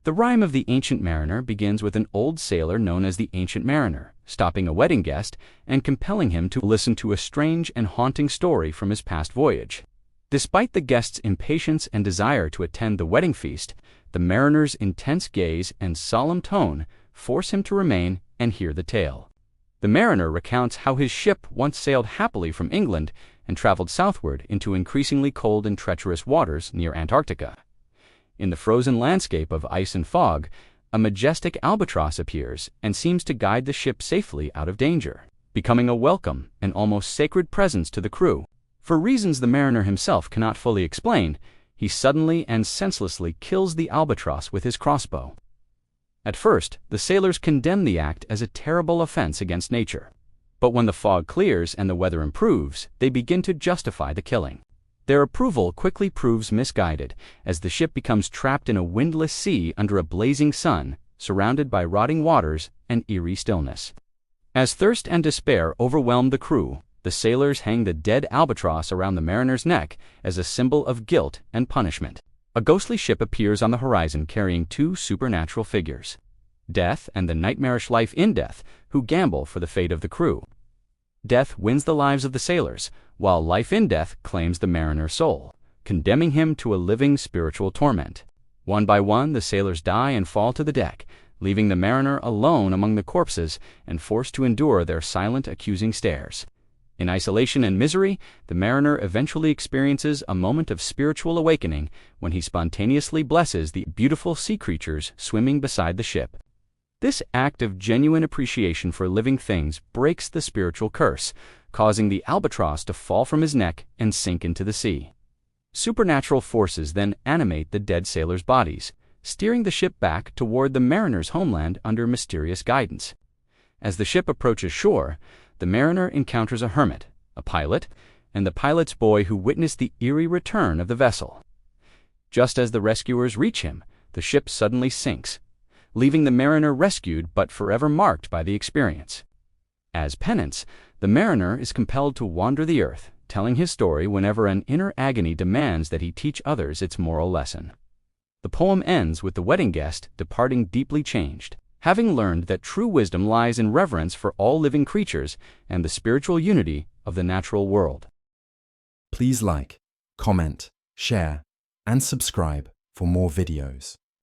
The rhyme of the Ancient Mariner begins with an old sailor known as the Ancient Mariner, stopping a wedding guest and compelling him to listen to a strange and haunting story from his past voyage. Despite the guest's impatience and desire to attend the wedding feast, the mariner's intense gaze and solemn tone force him to remain and hear the tale. The mariner recounts how his ship once sailed happily from England and traveled southward into increasingly cold and treacherous waters near Antarctica. In the frozen landscape of ice and fog, a majestic albatross appears and seems to guide the ship safely out of danger, becoming a welcome and almost sacred presence to the crew. For reasons the mariner himself cannot fully explain, he suddenly and senselessly kills the albatross with his crossbow. At first, the sailors condemn the act as a terrible offense against nature. But when the fog clears and the weather improves, they begin to justify the killing. Their approval quickly proves misguided, as the ship becomes trapped in a windless sea under a blazing sun, surrounded by rotting waters and eerie stillness. As thirst and despair overwhelm the crew, the sailors hang the dead albatross around the mariner's neck as a symbol of guilt and punishment. A ghostly ship appears on the horizon carrying two supernatural figures, Death and the nightmarish life in Death, who gamble for the fate of the crew. Death wins the lives of the sailors, while Life in Death claims the mariner's soul, condemning him to a living spiritual torment. One by one, the sailors die and fall to the deck, leaving the mariner alone among the corpses and forced to endure their silent, accusing stares. In isolation and misery, the mariner eventually experiences a moment of spiritual awakening when he spontaneously blesses the beautiful sea creatures swimming beside the ship. This act of genuine appreciation for living things breaks the spiritual curse, causing the albatross to fall from his neck and sink into the sea. Supernatural forces then animate the dead sailors' bodies, steering the ship back toward the mariner's homeland under mysterious guidance. As the ship approaches shore, the mariner encounters a hermit, a pilot, and the pilot's boy who witnessed the eerie return of the vessel. Just as the rescuers reach him, the ship suddenly sinks, leaving the mariner rescued but forever marked by the experience. As penance, the mariner is compelled to wander the earth, telling his story whenever an inner agony demands that he teach others its moral lesson. The poem ends with the wedding guest departing deeply changed, having learned that true wisdom lies in reverence for all living creatures and the spiritual unity of the natural world. Please like, comment, share, and subscribe for more videos.